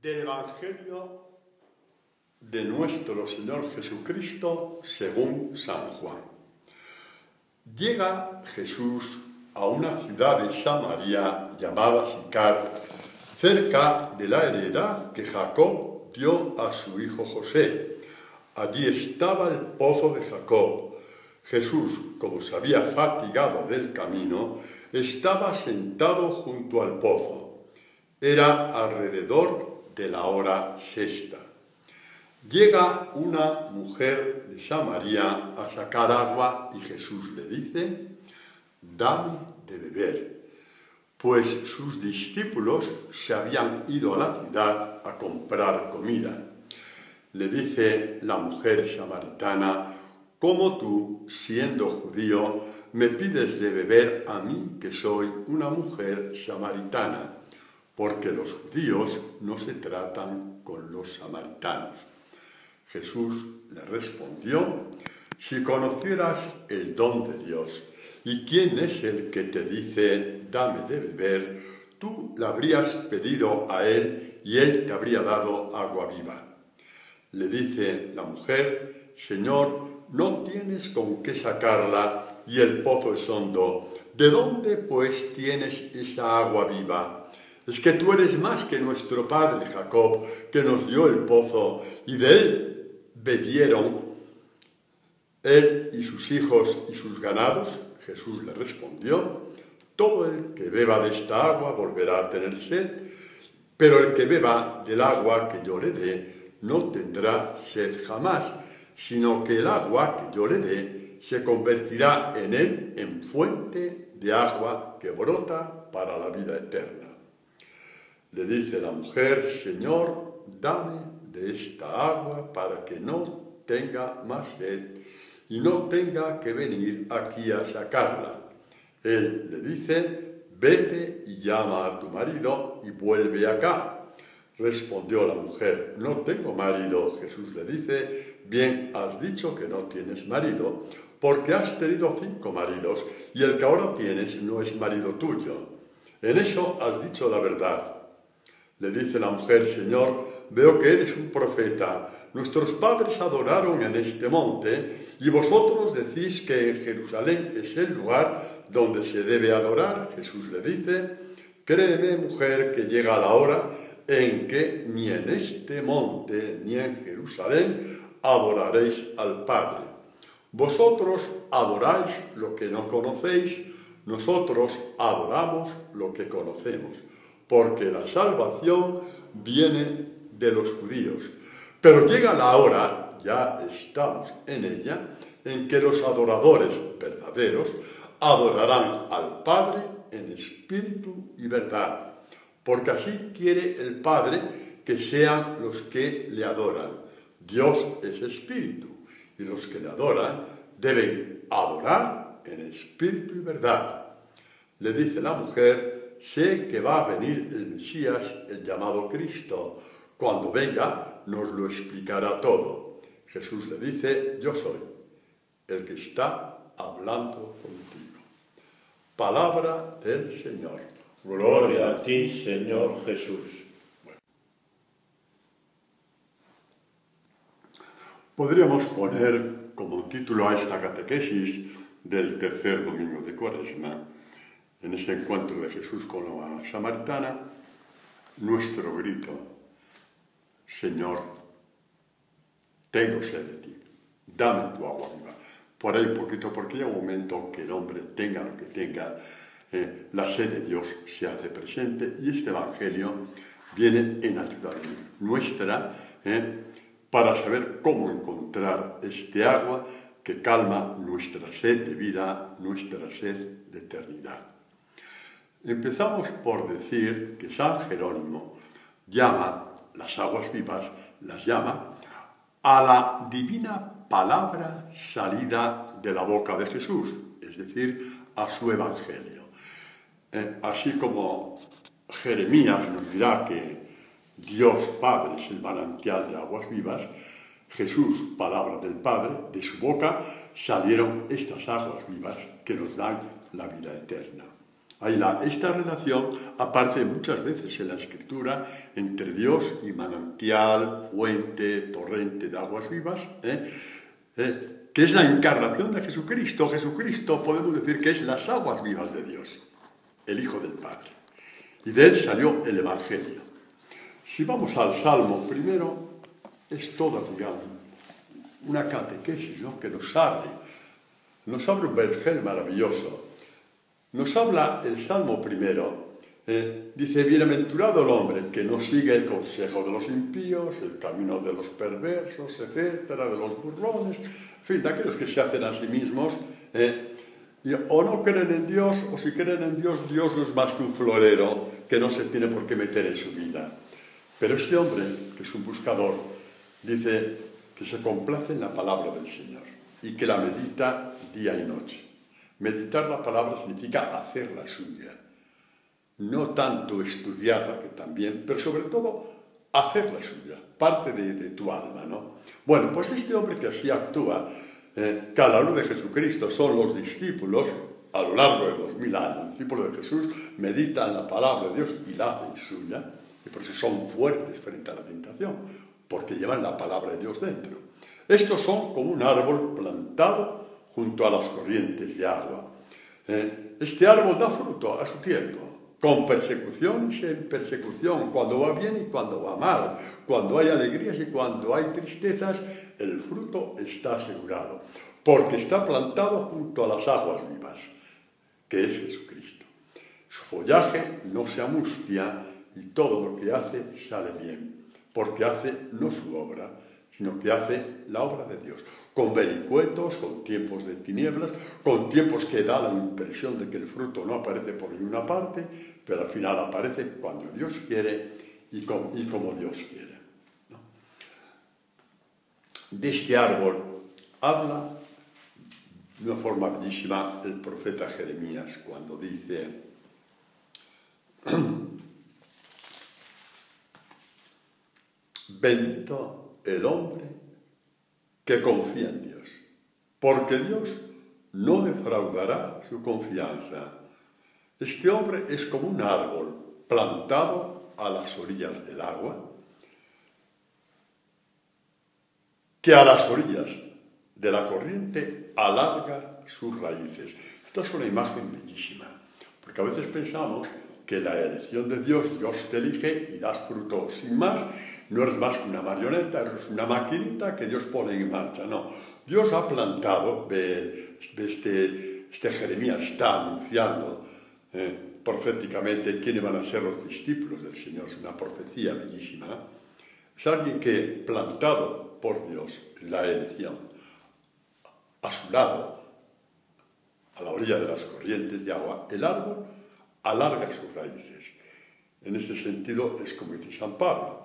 Del Evangelio de nuestro Señor Jesucristo según San Juan. Llega Jesús a una ciudad de Samaria llamada Sicar, cerca de la heredad que Jacob dio a su hijo José. Allí estaba el pozo de Jacob. Jesús, como se había fatigado del camino, estaba sentado junto al pozo. Era alrededor de la hora sexta. Llega una mujer de Samaria a sacar agua y Jesús le dice: «Dame de beber», pues sus discípulos se habían ido a la ciudad a comprar comida. Le dice la mujer samaritana: «¿Cómo tú, siendo judío, me pides de beber a mí, que soy una mujer samaritana?» Porque los judíos no se tratan con los samaritanos. Jesús le respondió: «Si conocieras el don de Dios y quién es el que te dice dame de beber, tú le habrías pedido a él y él te habría dado agua viva». Le dice la mujer: «Señor, no tienes con qué sacarla y el pozo es hondo. ¿De dónde pues tienes esa agua viva? Es que tú eres más que nuestro padre Jacob, que nos dio el pozo, y de él bebieron él y sus hijos y sus ganados». Jesús le respondió: «Todo el que beba de esta agua volverá a tener sed, pero el que beba del agua que yo le dé no tendrá sed jamás, sino que el agua que yo le dé se convertirá en él en fuente de agua que brota para la vida eterna». Le dice la mujer: «Señor, dame de esta agua para que no tenga más sed y no tenga que venir aquí a sacarla». Él le dice: «Vete y llama a tu marido y vuelve acá». Respondió la mujer: «No tengo marido». Jesús le dice: «Bien has dicho que no tienes marido, porque has tenido 5 maridos y el que ahora tienes no es marido tuyo. En eso has dicho la verdad». Le dice la mujer: «Señor, veo que eres un profeta. Nuestros padres adoraron en este monte y vosotros decís que en Jerusalén es el lugar donde se debe adorar». Jesús le dice: «Créeme, mujer, que llega la hora en que ni en este monte ni en Jerusalén adoraréis al Padre. Vosotros adoráis lo que no conocéis, nosotros adoramos lo que conocemos, porque la salvación viene de los judíos. Pero llega la hora, ya estamos en ella, en que los adoradores verdaderos adorarán al Padre en espíritu y verdad, porque así quiere el Padre que sean los que le adoran. Dios es espíritu, y los que le adoran deben adorar en espíritu y verdad». Le dice la mujer: «Sé que va a venir el Mesías, el llamado Cristo. Cuando venga nos lo explicará todo». Jesús le dice: «Yo soy el que está hablando contigo». Palabra del Señor. Gloria a ti, Señor Jesús. Podríamos poner como título a esta catequesis del tercer domingo de Cuaresma, en este encuentro de Jesús con la samaritana, nuestro grito: «Señor, tengo sed de ti, dame tu agua viva». Por ahí un poquito, porque llega un momento que el hombre tenga lo que tenga, la sed de Dios se hace presente, y este Evangelio viene en ayuda nuestra para saber cómo encontrar este agua que calma nuestra sed de vida, nuestra sed de eternidad. Empezamos por decir que San Jerónimo llama las aguas vivas, las llama a la divina palabra salida de la boca de Jesús, es decir, a su Evangelio. Así como Jeremías nos dirá que Dios Padre es el manantial de aguas vivas, Jesús, palabra del Padre, de su boca salieron estas aguas vivas que nos dan la vida eterna. Hay esta relación aparece muchas veces en la Escritura entre Dios y manantial, fuente, torrente de aguas vivas, que es la encarnación de Jesucristo. Jesucristo podemos decir que es las aguas vivas de Dios, el Hijo del Padre. Y de él salió el Evangelio. Si vamos al Salmo primero, es toda, digamos, una catequesis, ¿no?, que nos abre un vergel maravilloso. Nos habla el Salmo primero, dice: bienaventurado el hombre que no sigue el consejo de los impíos, el camino de los perversos, etcétera, de los burlones, en fin, de aquellos que se hacen a sí mismos, o no creen en Dios, o si creen en Dios, Dios no es más que un florero que no se tiene por qué meter en su vida. Pero este hombre, que es un buscador, dice que se complace en la palabra del Señor y que la medita día y noche. Meditar la palabra significa hacerla suya. No tanto estudiarla, que también, pero sobre todo hacerla suya, parte de tu alma, ¿no? Bueno, pues este hombre que así actúa, que a la luz de Jesucristo son los discípulos, a lo largo de 2000 años, discípulos de Jesús, meditan la palabra de Dios y la hacen suya, y por eso son fuertes frente a la tentación, porque llevan la palabra de Dios dentro. Estos son como un árbol plantado junto a las corrientes de agua. Este árbol da fruto a su tiempo, con persecución y sin persecución, cuando va bien y cuando va mal, cuando hay alegrías y cuando hay tristezas, el fruto está asegurado, porque está plantado junto a las aguas vivas, que es Jesucristo. Su follaje no se amustia y todo lo que hace sale bien, porque hace no su obra, sino que hace la obra de Dios, con vericuetos, con tiempos de tinieblas, con tiempos que da la impresión de que el fruto no aparece por ninguna parte, pero al final aparece cuando Dios quiere y como Dios quiere, ¿no? De este árbol habla de una forma bellísima el profeta Jeremías cuando dice: bendito el hombre que confía en Dios, porque Dios no defraudará su confianza. Este hombre es como un árbol plantado a las orillas del agua, que a las orillas de la corriente alarga sus raíces. Esta es una imagen bellísima, porque a veces pensamos que la elección de Dios, Dios te elige y das fruto sin más. No eres más que una marioneta, eres una maquinita que Dios pone en marcha. No, Dios ha plantado, este Jeremías está anunciando proféticamente quiénes van a ser los discípulos del Señor. Es una profecía bellísima. Es alguien que, plantado por Dios, la elección, a su lado, a la orilla de las corrientes de agua, el árbol alarga sus raíces. En este sentido es como dice San Pablo: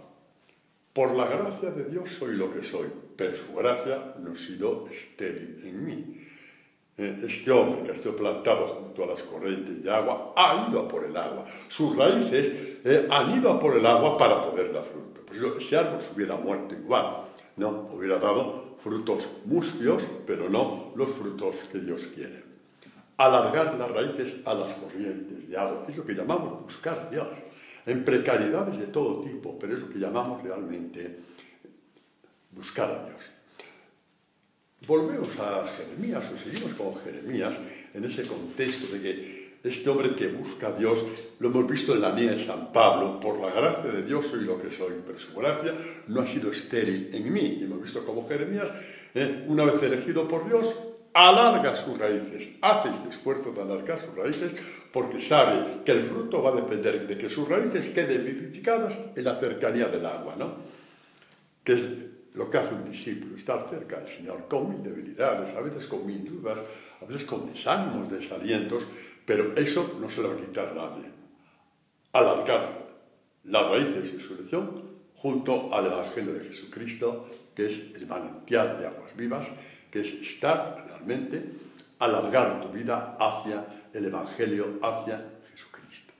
por la gracia de Dios soy lo que soy, pero su gracia no ha sido estéril en mí. Este hombre que ha estado plantado junto a las corrientes de agua ha ido a por el agua. Sus raíces han ido a por el agua para poder dar fruto. Pues ese árbol se hubiera muerto igual, ¿no? Hubiera dado frutos mustios, pero no los frutos que Dios quiere. Alargar las raíces a las corrientes de agua es lo que llamamos buscar a Dios, en precariedades de todo tipo, pero es lo que llamamos realmente buscar a Dios. Volvemos a Jeremías, o seguimos con Jeremías, en ese contexto de que este hombre que busca a Dios, lo hemos visto en la mía de San Pablo: por la gracia de Dios soy lo que soy, pero su gracia no ha sido estéril en mí. Y hemos visto cómo Jeremías, una vez elegido por Dios, alarga sus raíces, hace este esfuerzo de alargar sus raíces, porque sabe que el fruto va a depender de que sus raíces queden vivificadas en la cercanía del agua, ¿no? Que es lo que hace un discípulo, estar cerca del Señor, con mis debilidades, a veces con mis dudas, a veces con desánimos, desalientos, pero eso no se lo va a quitar nadie. Alargar las raíces de su elección junto al Evangelio de Jesucristo, que es el manantial de aguas vivas, que es estar realmente, alargar tu vida hacia el Evangelio, hacia Jesucristo.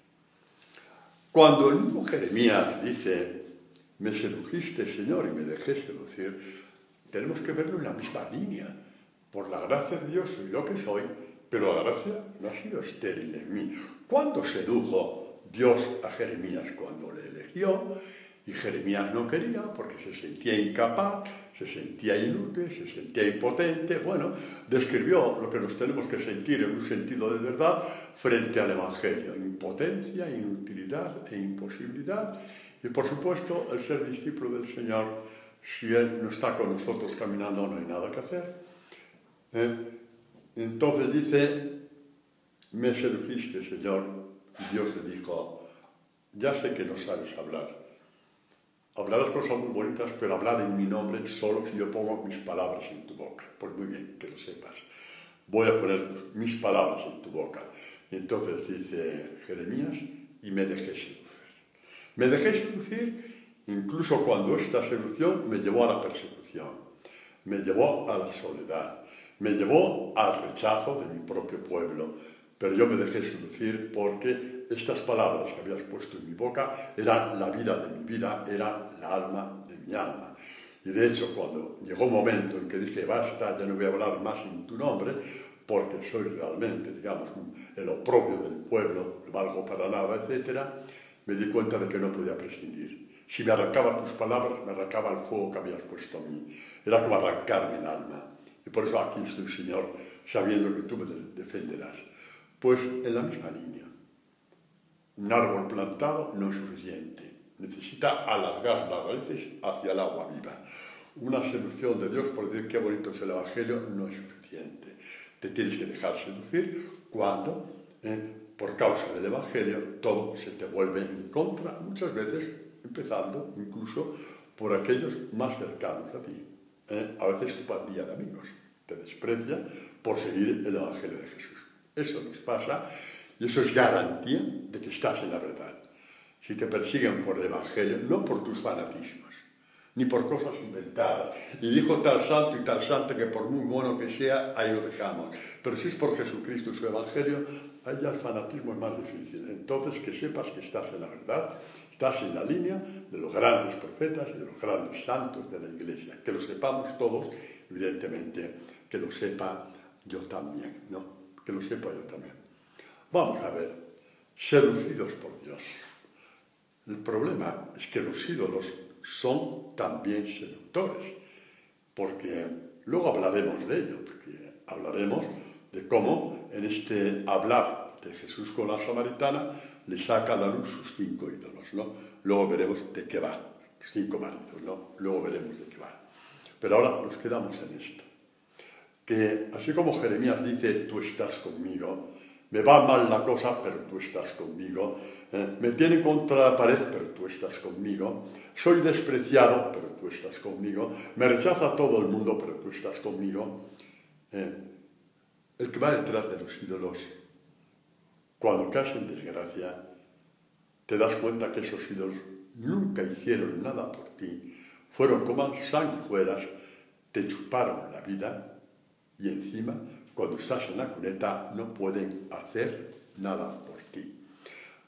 Cuando el mismo Jeremías dice: me sedujiste, Señor, y me dejé seducir, tenemos que verlo en la misma línea. Por la gracia de Dios soy lo que soy, pero la gracia no ha sido estéril en mí. ¿Cuándo sedujo Dios a Jeremías? Cuando le eligió, y Jeremías no quería porque se sentía incapaz, se sentía inútil, se sentía impotente. Bueno, describió lo que nos tenemos que sentir en un sentido de verdad frente al Evangelio: impotencia, inutilidad e imposibilidad. Y por supuesto, el ser discípulo del Señor, si Él no está con nosotros caminando, no hay nada que hacer. Entonces dice: me sedujiste, Señor. Y Dios le dijo: ya sé que no sabes hablar. Hablarás cosas muy bonitas, pero hablar en mi nombre solo si yo pongo mis palabras en tu boca. Pues muy bien, que lo sepas. Voy a poner mis palabras en tu boca. Y entonces dice Jeremías: y me dejé seducir. Me dejé seducir incluso cuando esta seducción me llevó a la persecución, me llevó a la soledad, me llevó al rechazo de mi propio pueblo. Pero yo me dejé seducir porque estas palabras que habías puesto en mi boca eran la vida de mi vida, eran la alma de mi alma. Y de hecho, cuando llegó un momento en que dije: basta, ya no voy a hablar más en tu nombre, porque soy realmente, digamos, el oprobio del pueblo, no valgo para nada, etc., me di cuenta de que no podía prescindir. Si me arrancaba tus palabras, me arrancaba el fuego que habías puesto a mí. Era como arrancarme el alma. Y por eso aquí estoy, Señor, sabiendo que tú me defenderás. Pues en la misma línea. Un árbol plantado no es suficiente. Necesita alargar las raíces hacia el agua viva. Una seducción de Dios por decir qué bonito es el Evangelio no es suficiente. Te tienes que dejar seducir cuando, por causa del Evangelio, todo se te vuelve en contra, muchas veces empezando incluso por aquellos más cercanos a ti. A veces tu pandilla de amigos te desprecia por seguir el Evangelio de Jesús. Eso nos pasa y eso es garantía de que estás en la verdad. Si te persiguen por el Evangelio, no por tus fanatismos, ni por cosas inventadas. Y dijo tal santo y tal santa que por muy bueno que sea, ahí lo dejamos. Pero si es por Jesucristo y su Evangelio, ahí ya el fanatismo es más difícil. Entonces, que sepas que estás en la verdad, estás en la línea de los grandes profetas y de los grandes santos de la Iglesia. Que lo sepamos todos, evidentemente, que lo sepa yo también, ¿no? Que lo sepa yo también. Vamos a ver, seducidos por Dios. El problema es que los ídolos son también seductores, porque luego hablaremos de ello, porque hablaremos de cómo en este hablar de Jesús con la samaritana le saca a la luz sus 5 ídolos, ¿no? Luego veremos de qué va, 5 maridos, ¿no? Luego veremos de qué va. Pero ahora nos quedamos en esto. Que así como Jeremías dice: tú estás conmigo, me va mal la cosa, pero tú estás conmigo, me tiene contra la pared, pero tú estás conmigo, soy despreciado, pero tú estás conmigo, me rechaza todo el mundo, pero tú estás conmigo. El que va detrás de los ídolos, cuando caes en desgracia, te das cuenta que esos ídolos nunca hicieron nada por ti, fueron como sanguijuelas, te chuparon la vida. Y encima, cuando estás en la cuneta, no pueden hacer nada por ti.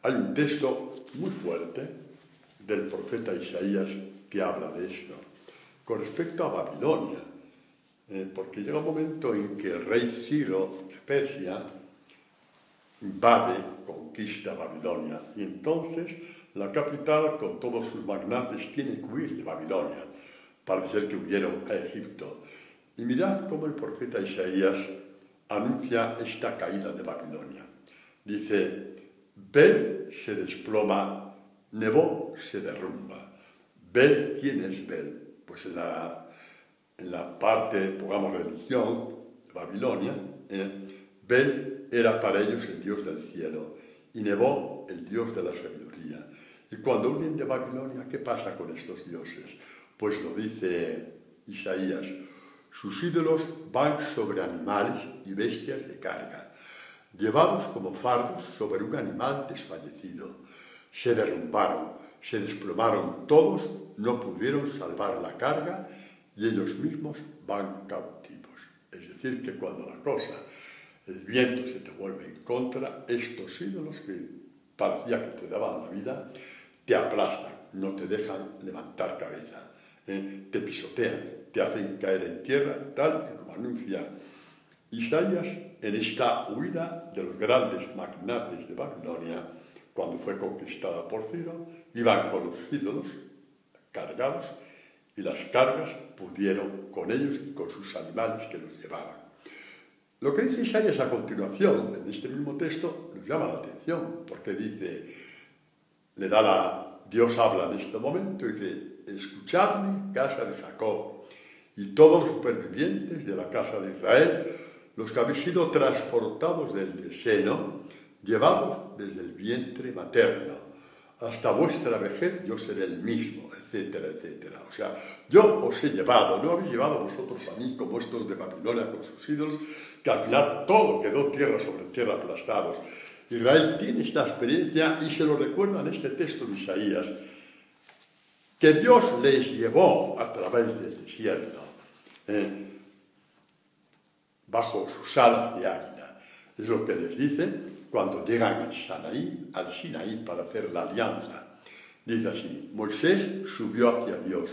Hay un texto muy fuerte del profeta Isaías que habla de esto, con respecto a Babilonia, porque llega un momento en que el rey Ciro de Persia invade, conquista Babilonia, y entonces la capital, con todos sus magnates, tiene que huir de Babilonia. Parece ser que huyeron a Egipto. Y mirad cómo el profeta Isaías anuncia esta caída de Babilonia. Dice: Bel se desploma, Nebo se derrumba. Bel, ¿quién es Bel? Pues en la parte, pongamos, religión de Babilonia, Bel era para ellos el dios del cielo y Nebo el dios de la sabiduría. Y cuando huyen de Babilonia, ¿qué pasa con estos dioses? Pues lo dice Isaías: sus ídolos van sobre animales y bestias de carga, llevados como fardos sobre un animal desfallecido. Se derrumbaron, se desplomaron todos, no pudieron salvar la carga y ellos mismos van cautivos. Es decir, que cuando la cosa, el viento se te vuelve en contra, estos ídolos que parecía que te daban la vida, te aplastan, no te dejan levantar cabeza, te pisotean, te hacen caer en tierra, tal y como anuncia Isaías, en esta huida de los grandes magnates de Babilonia, cuando fue conquistada por Ciro, iban con los ídolos cargados y las cargas pudieron con ellos y con sus animales que los llevaban. Lo que dice Isaías a continuación, en este mismo texto, nos llama la atención, porque dice, Dios habla en este momento y dice, escuchadme, casa de Jacob, y todos los supervivientes de la casa de Israel, los que habéis sido transportados del seno, llevados desde el vientre materno, hasta vuestra vejez yo seré el mismo, etcétera, etcétera. O sea, yo os he llevado, no habéis llevado vosotros a mí como estos de Babilonia con sus ídolos, que al final todo quedó tierra sobre tierra aplastados. Israel tiene esta experiencia y se lo recuerda en este texto de Isaías, que Dios les llevó a través del desierto, bajo sus alas de águila. Es lo que les dice cuando llegan al Sinaí para hacer la alianza. Dice así, Moisés subió hacia Dios.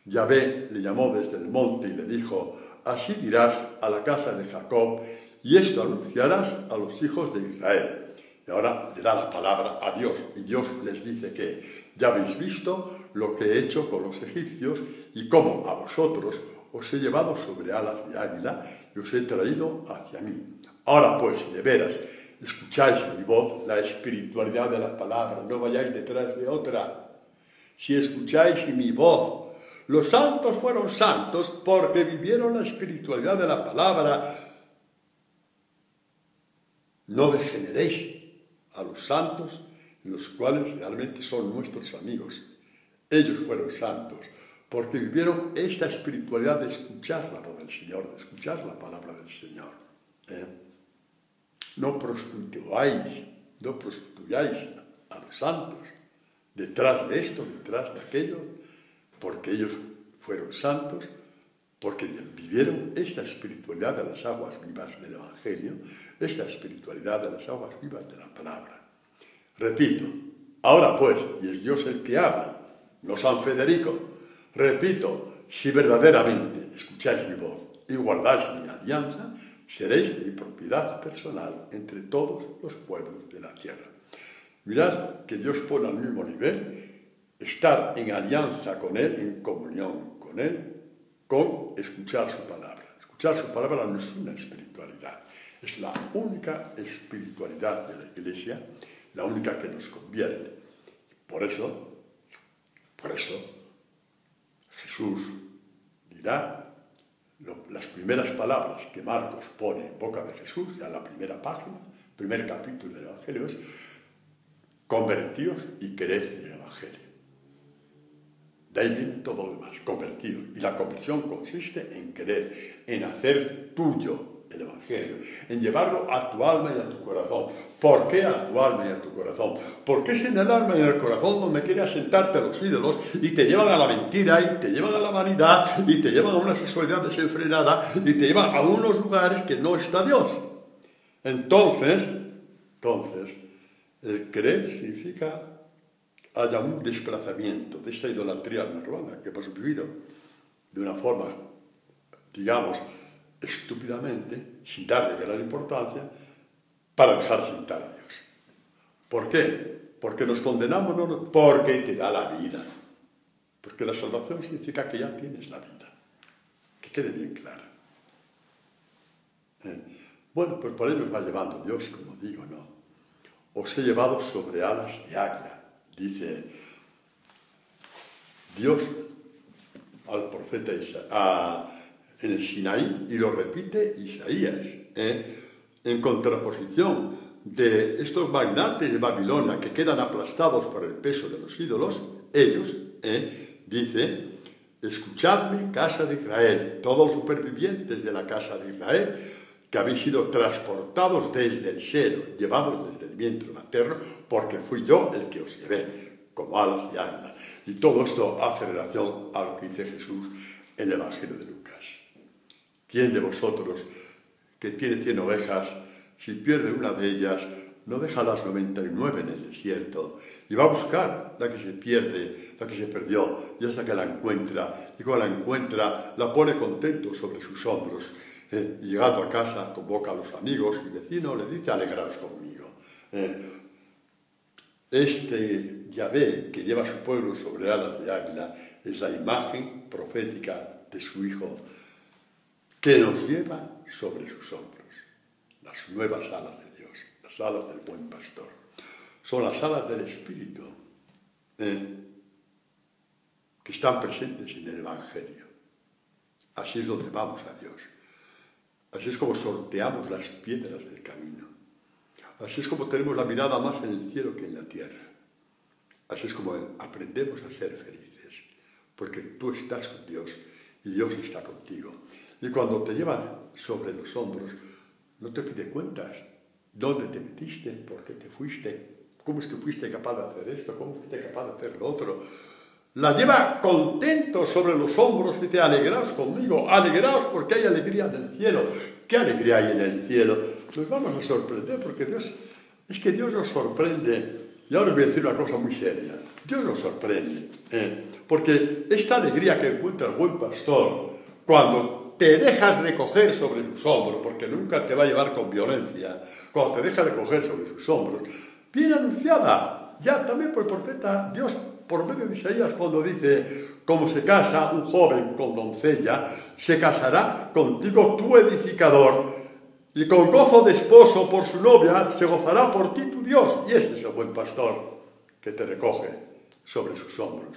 Yahvé le llamó desde el monte y le dijo, así dirás a la casa de Jacob, y esto anunciarás a los hijos de Israel. Y ahora le da la palabra a Dios, y Dios les dice que ya habéis visto lo que he hecho con los egipcios y cómo a vosotros os he llevado sobre alas de águila y os he traído hacia mí. Ahora pues, de veras, escucháis mi voz, la espiritualidad de la palabra, no vayáis detrás de otra. Si escucháis mi voz, los santos fueron santos porque vivieron la espiritualidad de la palabra. No degeneréis a los santos, los cuales realmente son nuestros amigos. Ellos fueron santos porque vivieron esta espiritualidad de escuchar la voz del Señor, de escuchar la palabra del Señor. No prostituyáis a los santos detrás de esto, detrás de aquello, porque ellos fueron santos, porque vivieron esta espiritualidad de las aguas vivas del Evangelio, esta espiritualidad de las aguas vivas de la palabra. Repito, ahora pues, y es Dios el que habla, no San Federico, repito, si verdaderamente escucháis mi voz y guardáis mi alianza, seréis mi propiedad personal entre todos los pueblos de la tierra. Mirad que Dios pone al mismo nivel estar en alianza con Él, en comunión con Él, con escuchar su palabra. Escuchar su palabra no es una espiritualidad, es la única espiritualidad de la Iglesia, la única que nos convierte. Por eso Jesús dirá las primeras palabras que Marcos pone en boca de Jesús, ya en la primera página, primer capítulo del Evangelio, es convertíos y creed en el Evangelio. De ahí viene todo lo demás, convertidos. Y la conversión consiste en querer, en hacer tuyo el Evangelio, en llevarlo a tu alma y a tu corazón. ¿Por qué a tu alma y a tu corazón? Porque es en el alma y en el corazón donde quieren asentarte los ídolos y te llevan a la mentira y te llevan a la vanidad y te llevan a una sexualidad desenfrenada y te llevan a unos lugares que no está Dios. Entonces, el creer significa haya un desplazamiento de esta idolatría nirvana que hemos vivido de una forma, digamos, estúpidamente, sin darle gran importancia, para dejar asentar a Dios. ¿Por qué? Porque nos condenamos, no porque te da la vida. Porque la salvación significa que ya tienes la vida. Que quede bien clara. Bueno, pues por ahí nos va llevando Dios, como digo, ¿no? Os he llevado sobre alas de águila. Dice Dios al profeta en el Sinaí, y lo repite Isaías, en contraposición de estos magnates de Babilonia que quedan aplastados por el peso de los ídolos. Ellos, dice, escuchadme, casa de Israel, todos los supervivientes de la casa de Israel, que habéis sido transportados desde el seno, llevados desde el vientre materno, porque fui yo el que os llevé, como alas de águila. Y todo esto hace relación a lo que dice Jesús en el Evangelio de Lucas. ¿Quién de vosotros, que tiene 100 ovejas, si pierde una de ellas, no deja las 99 en el desierto y va a buscar la que se pierde, la que se perdió, y hasta que la encuentra? Y cuando la encuentra, la pone contento sobre sus hombros. Y llegando a casa, convoca a los amigos y vecinos, le dice, alegraos conmigo. Este Yahvé que lleva a su pueblo sobre alas de águila es la imagen profética de su Hijo, que nos lleva sobre sus hombros. Las nuevas alas de Dios, las alas del buen pastor. Son las alas del Espíritu que están presentes en el Evangelio. Así es donde vamos a Dios. Así es como sorteamos las piedras del camino. Así es como tenemos la mirada más en el cielo que en la tierra. Así es como aprendemos a ser felices, porque tú estás con Dios y Dios está contigo. Y cuando te lleva sobre los hombros, no te pide cuentas. ¿Dónde te metiste? ¿Por qué te fuiste? ¿Cómo es que fuiste capaz de hacer esto? ¿Cómo fuiste capaz de hacer lo otro? La lleva contento sobre los hombros y dice, alegraos conmigo, alegraos porque hay alegría en el cielo. ¿Qué alegría hay en el cielo? Nos vamos a sorprender porque Dios nos sorprende. Y ahora os voy a decir una cosa muy seria. Dios nos sorprende. Porque esta alegría que encuentra el buen pastor, cuando te dejas recoger sobre sus hombros, porque nunca te va a llevar con violencia, cuando te dejas recoger sobre sus hombros, viene anunciada ya también por el profeta Dios, por medio de Isaías, cuando dice, como se casa un joven con doncella, se casará contigo tu edificador, y con gozo de esposo por su novia se gozará por ti tu Dios. Y ese es el buen pastor que te recoge sobre sus hombros.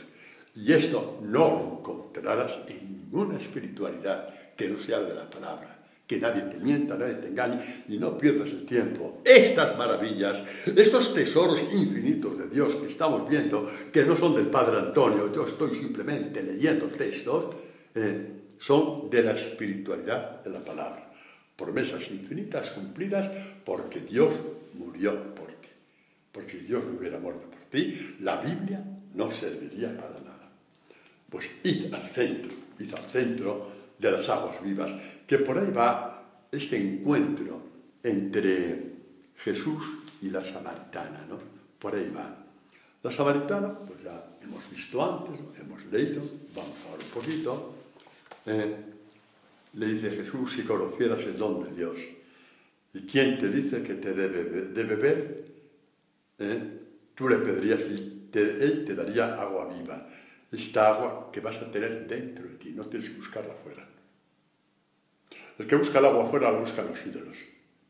Y esto no lo encontrarás en ninguna espiritualidad que no sea de la palabra. Que nadie te mienta, nadie te engañe y no pierdas el tiempo. Estas maravillas, estos tesoros infinitos de Dios que estamos viendo, que no son del Padre Antonio, yo estoy simplemente leyendo textos, son de la espiritualidad de la palabra. Promesas infinitas cumplidas porque Dios murió por ti. Porque si Dios no hubiera muerto por ti, la Biblia no serviría para nada. Pues id al centro de las aguas vivas, que por ahí va este encuentro entre Jesús y la samaritana, ¿no? Por ahí va. La samaritana, pues ya hemos visto antes, ¿no? Hemos leído, vamos ahora un poquito. Le dice Jesús, si conocieras el don de Dios, ¿y quién te dice que te debe beber? Tú le pedirías y Él te daría agua viva. Esta agua que vas a tener dentro de ti, no tienes que buscarla afuera. El que busca el agua afuera la busca los ídolos,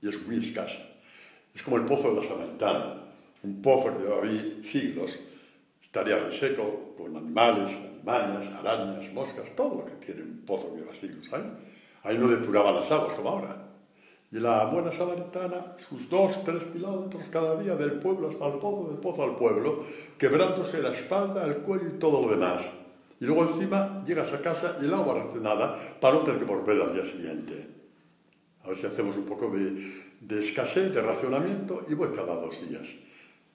y es muy escasa. Es como el pozo de la samaritana, un pozo que lleva siglos, estaría reseco, con animales, alimañas, arañas, moscas, todo lo que tiene un pozo que lleva siglos. Ahí no depuraban las aguas como ahora. Y la buena samaritana, sus 2-3 kilómetros cada día del pueblo hasta el pozo, del pozo al pueblo, quebrándose la espalda, el cuello y todo lo demás. Y luego encima llegas a casa y el agua racionada para no tener que volver al día siguiente. A ver si hacemos un poco de escasez, de racionamiento, y voy cada 2 días.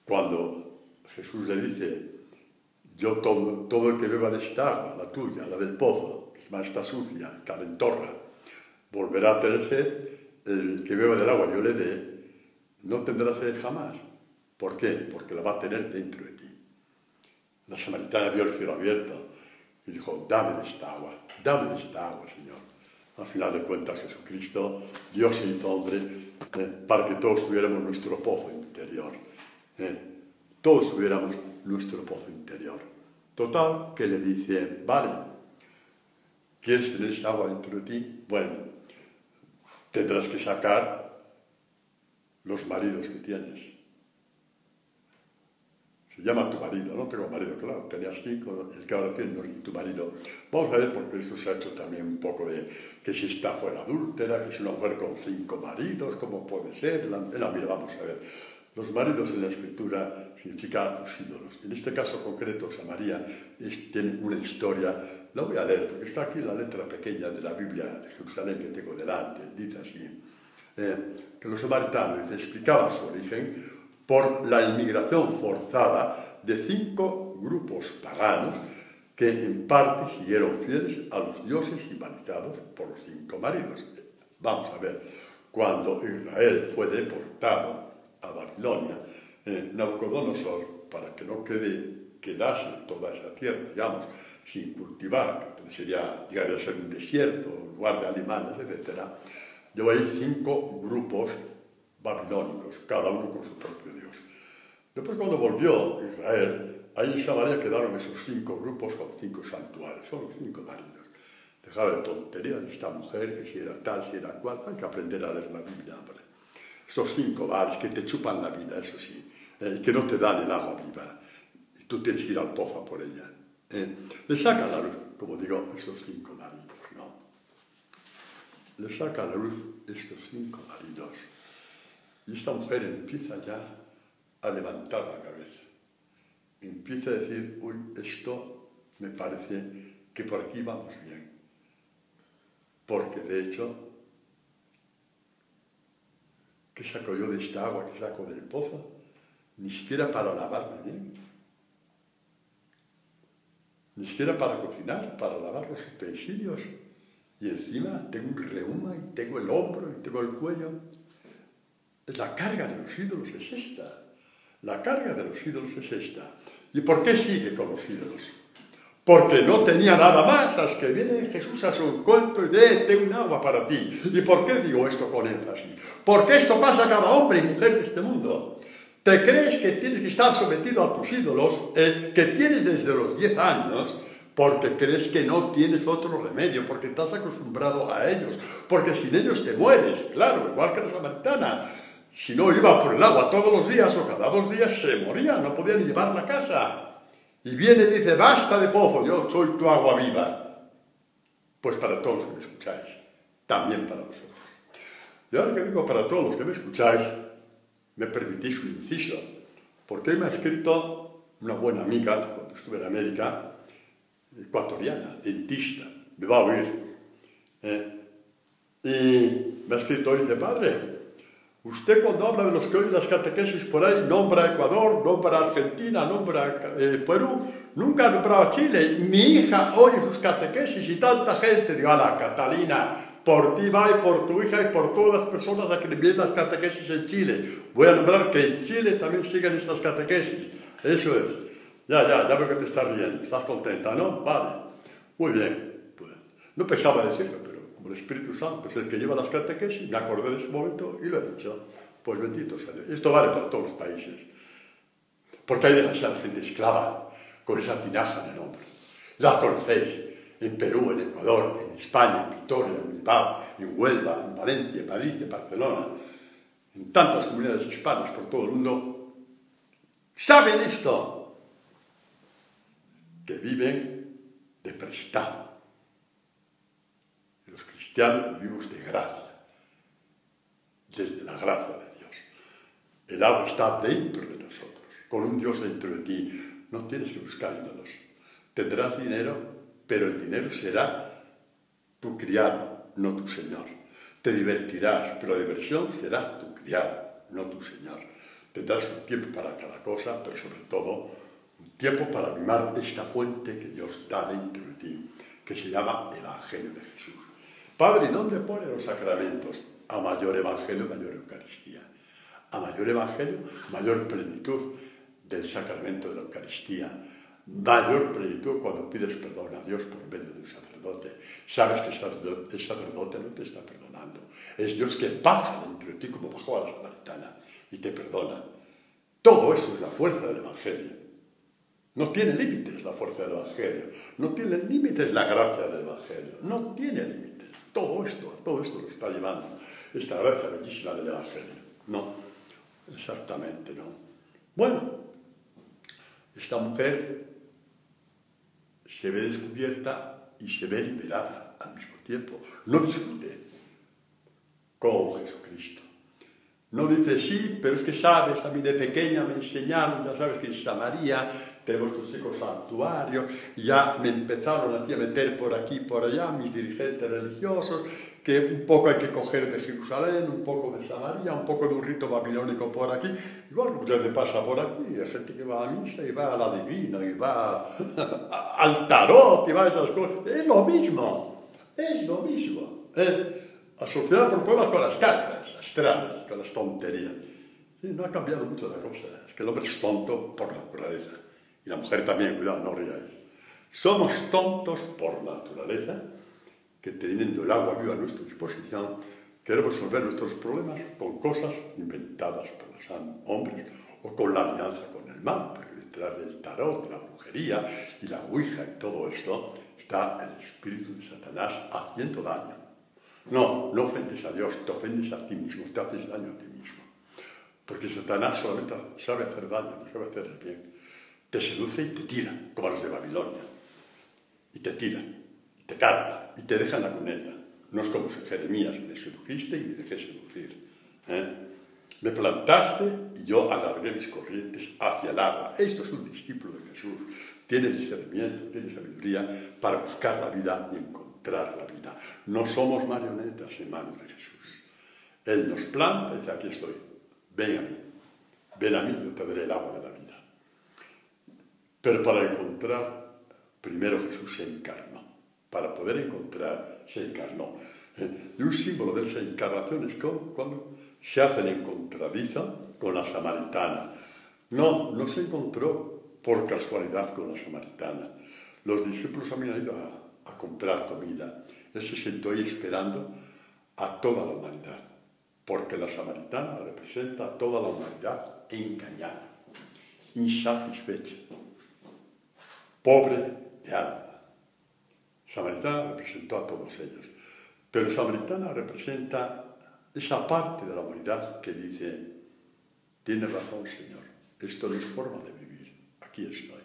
Cuando Jesús le dice, yo tomo todo el que beba de esta agua, la tuya, la del pozo, que más está sucia, calentorra, volverá a tener sed. El que beba del agua yo le dé, no tendrá sed jamás. ¿Por qué? Porque la va a tener dentro de ti. La samaritana vio el cielo abierto y dijo, dame esta agua, Señor. Al final de cuentas, Jesucristo, Dios se hizo hombre para que todos tuviéramos nuestro pozo interior. Todos tuviéramos nuestro pozo interior. Total, que le dice, vale, ¿quieres tener esta agua dentro de ti? Bueno, tendrás que sacar los maridos que tienes. Se llama tu marido, no tengo marido, claro, tenías 5, el que ahora tienes no es tu marido. Vamos a ver, porque esto se ha hecho también un poco de que si esta fuera adúltera, que si una mujer con 5 maridos, ¿cómo puede ser? Mira, vamos a ver. Los maridos en la Escritura significan los ídolos. En este caso concreto, Samaria tiene una historia. La voy a leer, porque está aquí la letra pequeña de la Biblia de Jerusalén que tengo delante. Dice así, que los samaritanos explicaban su origen por la inmigración forzada de 5 grupos paganos que en parte siguieron fieles a los dioses invalidados por los 5 maridos. Vamos a ver, cuando Israel fue deportado a Babilonia, Nabucodonosor, para que no quedase toda esa tierra, digamos, sin cultivar, que llegaría a ser un desierto, un lugar de animales, etc. Llevó ahí 5 grupos babilónicos, cada uno con su propio Dios. Después, cuando volvió Israel, ahí en Samaria quedaron esos 5 grupos con 5 santuarios, son los 5 maridos. Dejaba de tontería de esta mujer, que si era tal, si era cual, hay que aprender a leer la Biblia, hombre. Estos 5 bares que te chupan la vida, eso sí, y que no te dan el agua viva, y tú tienes que ir al pozo por ella. Le saca a la luz, como digo, esos 5 maridos, ¿no? Le saca a la luz estos 5 maridos. Y esta mujer empieza ya a levantar la cabeza. Empieza a decir, uy, esto me parece que por aquí vamos bien. Porque de hecho, ¿qué saco yo de esta agua que saco del pozo? Ni siquiera para lavarme bien. Ni siquiera para cocinar, para lavar los utensilios. Y encima tengo un reuma y tengo el hombro y tengo el cuello. La carga de los ídolos es esta. La carga de los ídolos es esta. ¿Y por qué sigue con los ídolos? Porque no tenía nada más, hasta que viene Jesús a su encuentro y dice, tengo un agua para ti. ¿Y por qué digo esto con énfasis? Porque esto pasa a cada hombre y mujer de este mundo. ¿Te crees que tienes que estar sometido a tus ídolos, que tienes desde los 10 años, porque crees que no tienes otro remedio, porque estás acostumbrado a ellos, porque sin ellos te mueres? Claro, igual que la samaritana. Si no iba por el agua todos los días o cada 2 días, se moría, no podía ni llevarla a casa. Y viene y dice, basta de pozo, yo soy tu agua viva. Pues para todos los que me escucháis, también para vosotros. Y ahora que digo para todos los que me escucháis, me permitís un inciso, porque hoy me ha escrito una buena amiga, cuando estuve en América, ecuatoriana, dentista, me va a oír. Y me ha escrito hoy, dice, padre, usted cuando habla de los que oyen las catequesis por ahí, nombra Ecuador, nombra Argentina, nombra Perú, nunca ha nombrado a Chile. Mi hija oye sus catequesis y tanta gente, digo, ala, Catalina, por ti va y por tu hija y por todas las personas a que le envíen las catequesis en Chile. Voy a nombrar que en Chile también siguen estas catequesis. Eso es. Ya veo que te estás riendo. Estás contenta, ¿no? Vale. Muy bien. Pues, no pensaba decirlo, pero como el Espíritu Santo es el que lleva las catequesis, me acordé de ese momento y lo he dicho. Pues bendito sea Dios. Esto vale para todos los países. Porque hay demasiada gente esclava con esa tinaja de nombre. La conocéis. En Perú, en Ecuador, en España, en Vitoria, en Bilbao, en Huelva, en Valencia, en Madrid, en Barcelona, en tantas comunidades hispanas por todo el mundo, saben esto, que viven de prestado. Los cristianos vivimos de gracia, desde la gracia de Dios. El agua está dentro de nosotros, con un Dios dentro de ti. No tienes que buscar ídolos. Tendrás dinero, pero el dinero será tu criado, no tu señor. Te divertirás, pero la diversión será tu criado, no tu señor. Tendrás un tiempo para cada cosa, pero sobre todo un tiempo para mimar esta fuente que Dios da dentro de ti, que se llama Evangelio de Jesús. Padre, ¿dónde pone los sacramentos? A mayor evangelio, mayor Eucaristía. A mayor evangelio, mayor plenitud del sacramento de la Eucaristía. Mayor plenitud cuando pides perdón a Dios por medio de un sacerdote. Sabes que el sacerdote no te está perdonando. Es Dios que baja dentro de ti como bajó a la samaritana y te perdona. Todo eso es la fuerza del Evangelio. No tiene límites la fuerza del Evangelio. No tiene límites la gracia del Evangelio. No tiene límites. Todo esto lo está llevando esta gracia bellísima del Evangelio. No, exactamente no. Bueno, esta mujer se ve descubierta y se ve liberada al mismo tiempo. No discute con Jesucristo. No dice, sí, pero es que sabes, a mí de pequeña me enseñaron, ya sabes que en Samaria tenemos los hijos santuarios, ya me empezaron a meter por aquí y por allá mis dirigentes religiosos, que un poco hay que coger de Jerusalén, un poco de Samaria, un poco de un rito babilónico por aquí. Igual que muchas veces pasa por aquí, hay gente que va a misa y va a la divina, y va al tarot, y va a esas cosas. Es lo mismo, asociada por problemas con las cartas astrales, con las tonterías. Sí, no ha cambiado mucho la cosa. Es que el hombre es tonto por naturaleza. Y la mujer también, cuidado, no ríais. Somos tontos por naturaleza, que teniendo el agua viva a nuestra disposición, queremos resolver nuestros problemas con cosas inventadas por los hombres o con la alianza con el mal, porque detrás del tarot, la brujería y la ouija y todo esto está el espíritu de Satanás haciendo daño. No ofendes a Dios, te ofendes a ti mismo, te haces daño a ti mismo. Porque Satanás solamente sabe hacer daño, no sabe hacer el bien. Te seduce y te tira, como los de Babilonia. Y te tira, y te carga, y te deja en la cuneta. No es como Jeremías, me sedujiste y me dejé seducir. Me plantaste y yo alargué mis corrientes hacia el agua. Esto es un discípulo de Jesús. Tiene discernimiento, tiene sabiduría para buscar la vida y encontrar la vida. No somos marionetas en manos de Jesús. Él nos planta y dice, aquí estoy, ven a mí, yo te daré el agua de la vida. Pero para encontrar, primero Jesús se encarnó. Para poder encontrar, se encarnó. Y un símbolo de esa encarnación es cuando se hace el encontradizo con la samaritana. No se encontró por casualidad con la samaritana. Los discípulos habían ido a comprar comida. Él se sentó ahí esperando a toda la humanidad, porque la samaritana representa a toda la humanidad engañada, insatisfecha, pobre de alma. Samaritana representó a todos ellos, pero samaritana representa esa parte de la humanidad que dice, tienes razón, Señor, esto no es forma de vivir, aquí estoy,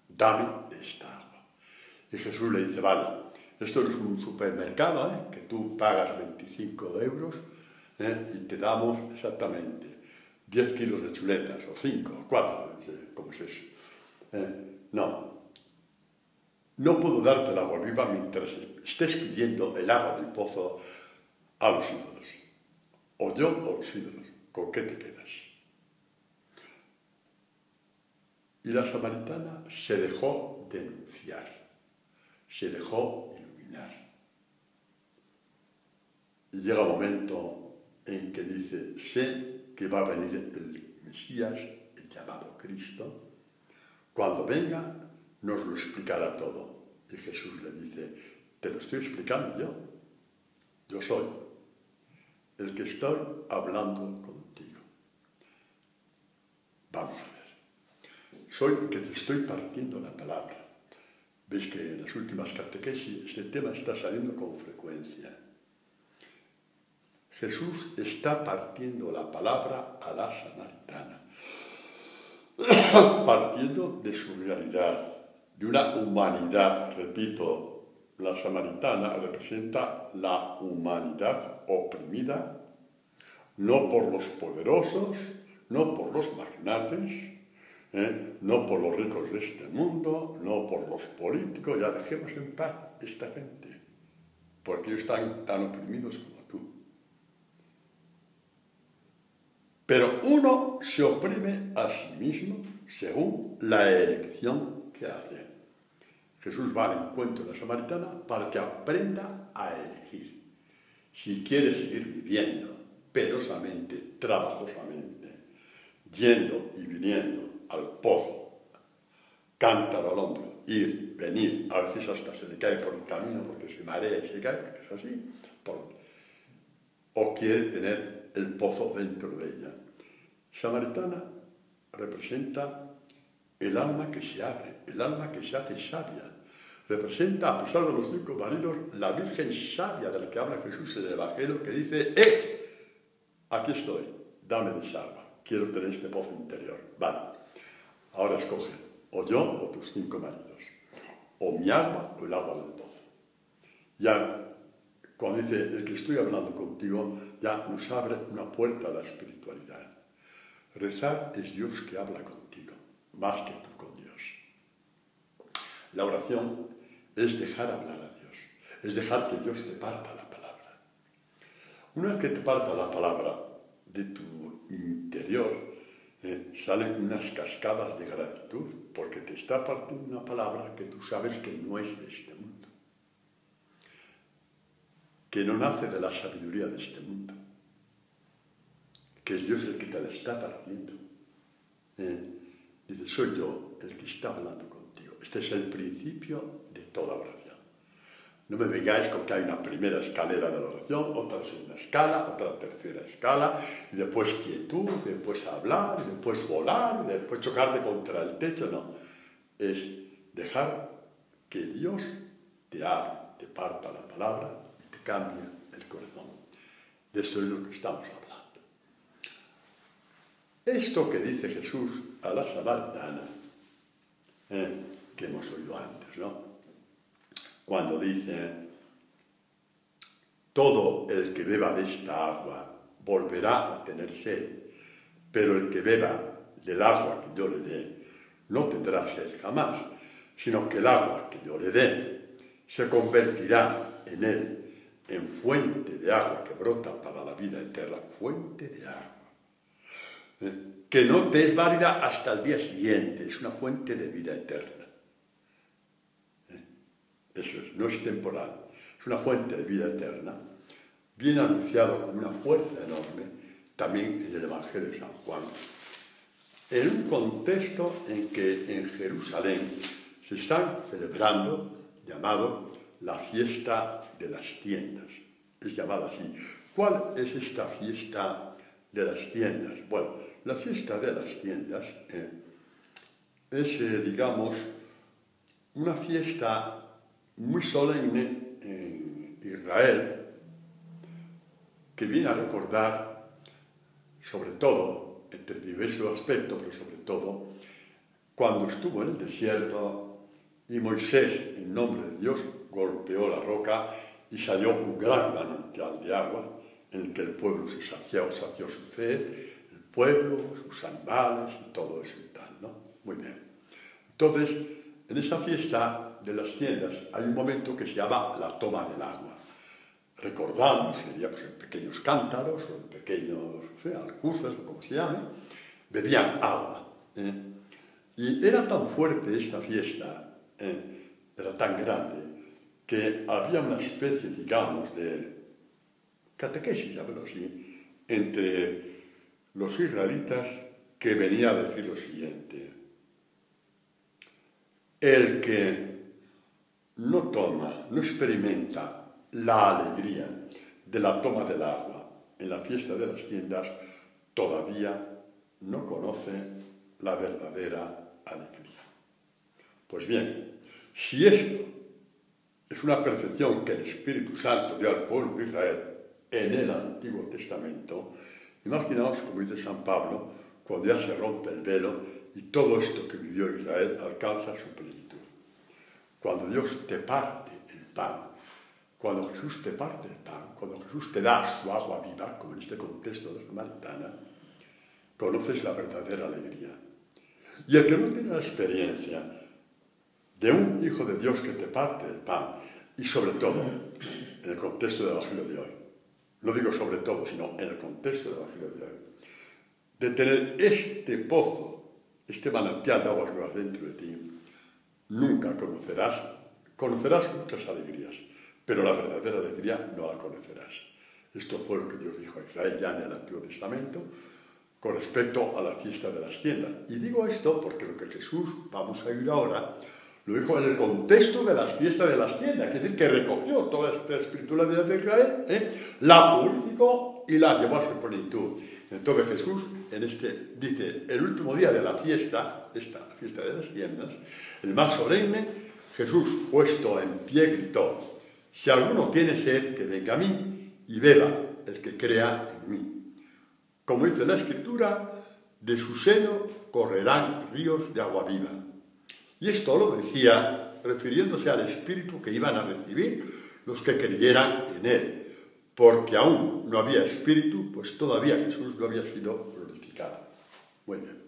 dame esta agua. Y Jesús le dice, vale, esto no es un supermercado, que tú pagas 25 euros y te damos exactamente 10 kilos de chuletas, o 5, o 4, no sé cómo es eso. No puedo darte el agua viva mientras estés pidiendo el agua del pozo a los ídolos. O yo o los ídolos. ¿Con qué te quedas? Y la samaritana se dejó denunciar, se dejó iluminar. Y llega un momento en que dice, sé que va a venir el Mesías, el llamado Cristo. Cuando venga, nos lo explicará todo. Y Jesús le dice, te lo estoy explicando yo. Yo soy el que estoy hablando contigo. Vamos a ver. Soy el que te estoy partiendo la palabra. Veis que en las últimas catequesis este tema está saliendo con frecuencia. Jesús está partiendo la palabra a la samaritana, partiendo de su realidad, de una humanidad, repito, la samaritana representa la humanidad oprimida, no por los poderosos, no por los magnates, no por los ricos de este mundo, no por los políticos, ya dejemos en paz esta gente, porque ellos están tan oprimidos como tú. Pero uno se oprime a sí mismo según la elección que hace. Jesús va al encuentro de la samaritana para que aprenda a elegir. Si quiere seguir viviendo penosamente, trabajosamente, yendo y viniendo al pozo, cántaro al hombro, ir, venir, a veces hasta se le cae por el camino porque se marea y se cae, porque es así, o quiere tener el pozo dentro de ella. Samaritana representa el alma que se abre, el alma que se hace sabia. Representa, a pesar de los 5 maridos, la Virgen sabia de la que habla Jesús en el Evangelio, que dice, aquí estoy, dame de esa agua, quiero tener este pozo interior. Vale, ahora escoge, o yo o tus 5 maridos, o mi agua o el agua del pozo. Ya, cuando dice, el que estoy hablando contigo, ya nos abre una puerta a la espiritualidad. Rezar es Dios que habla contigo, más que tú con Dios. La oración es dejar hablar a Dios, es dejar que Dios te parta la palabra. Una vez que te parta la palabra de tu interior, salen unas cascadas de gratitud, porque te está partiendo una palabra que tú sabes que no es de este mundo, que no nace de la sabiduría de este mundo, que es Dios el que te la está partiendo. Dice, soy yo el que está hablando contigo. Este es el principio de toda oración. No me vengáis con que hay una primera escalera de la oración, otra segunda escala, otra tercera escala, y después quietud, y después hablar, y después volar, y después chocarte contra el techo. No, es dejar que Dios te hable, te parta la palabra y te cambie el corazón. De eso es lo que estamos hablando. Esto que dice Jesús a la samaritana, que hemos oído antes, ¿no? Cuando dice, todo el que beba de esta agua volverá a tener sed, pero el que beba del agua que yo le dé no tendrá sed jamás, sino que el agua que yo le dé se convertirá en él en fuente de agua que brota para la vida eterna, fuente de agua, que no te es válida hasta el día siguiente, es una fuente de vida eterna. Eso es, no es temporal, es una fuente de vida eterna, bien anunciado con una fuerza enorme, también en el Evangelio de San Juan, en un contexto en que en Jerusalén se están celebrando, llamado la fiesta de las tiendas, es llamada así. ¿Cuál es esta fiesta de las tiendas? Bueno, la fiesta de las tiendas es, digamos, una fiesta muy solemne en Israel, que viene a recordar, sobre todo, entre diversos aspectos, pero sobre todo, cuando estuvo en el desierto y Moisés, en nombre de Dios, golpeó la roca y salió un gran manantial de agua en el que el pueblo se sació su sed, el pueblo, sus animales y todo eso y tal, ¿no? Muy bien. Entonces, en esa fiesta de las tiendas hay un momento que se llama la toma del agua. Recordamos, sería pues, en pequeños cántaros o en pequeños alcuzas o como se llame, bebían agua. Y era tan fuerte esta fiesta, era tan grande, que había una especie, digamos, de catequesis, llámelo así, entre los israelitas que venía a decir lo siguiente: el que no toma, no experimenta la alegría de la toma del agua en la fiesta de las tiendas, todavía no conoce la verdadera alegría. Pues bien, si esto es una percepción que el Espíritu Santo dio al pueblo de Israel en el Antiguo Testamento, imaginaos, como dice San Pablo, cuando ya se rompe el velo y todo esto que vivió Israel alcanza su plenitud. Cuando Dios te parte el pan, cuando Jesús te parte el pan, cuando Jesús te da su agua viva, como en este contexto de la samaritana, conoces la verdadera alegría. Y el que no tiene la experiencia de un Hijo de Dios que te parte el pan, y sobre todo, en el contexto del Evangelio de hoy, no digo sobre todo, sino en el contexto del Evangelio de hoy, de tener este pozo, este manantial de aguas vivas dentro de ti, nunca conocerás muchas alegrías, pero la verdadera alegría no la conocerás. Esto fue lo que Dios dijo a Israel ya en el Antiguo Testamento con respecto a la fiesta de las tiendas. Y digo esto porque lo que Jesús, vamos a ir ahora, lo dijo en el contexto de las fiestas de las tiendas, es decir, que recogió toda esta espiritualidad de Israel, la purificó y la llevó a su plenitud. Entonces Jesús dice, el último día de la fiesta, esta fiesta de las tiendas, el más solemne, Jesús, puesto en pie, gritó: si alguno tiene sed, que venga a mí y beba el que crea en mí. Como dice la Escritura, de su seno correrán ríos de agua viva. Y esto lo decía refiriéndose al Espíritu que iban a recibir los que creyeran en Él, porque aún no había Espíritu, pues todavía Jesús no había sido glorificado. Muy bien,